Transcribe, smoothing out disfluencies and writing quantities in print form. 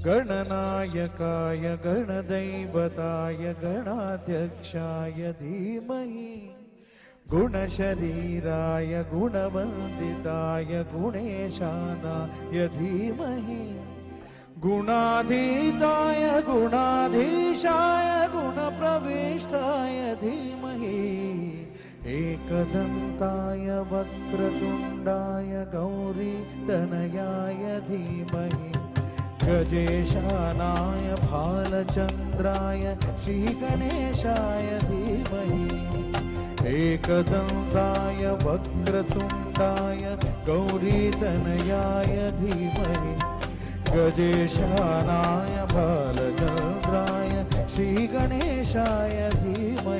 गणनायकाय गणदैवताय गणाध्यक्षाय धीमहि गुणशरीराय गुणवन्दिताय गुणेशानाय धीमहि गुणाधीताय गुणाधीशाय गुणप्रविष्टाय धीमहि एकदन्ताय वक्रतुण्डाय गौरीतनयाय धीमहि गजेशानाय भालचन्द्राय श्रीगणेशाय धीमहि एकदन्ताय वक्रतुण्डाय गौरीतनयाय धीमहि गजेशानाय भालचन्द्राय श्रीगणेशाय धीमहि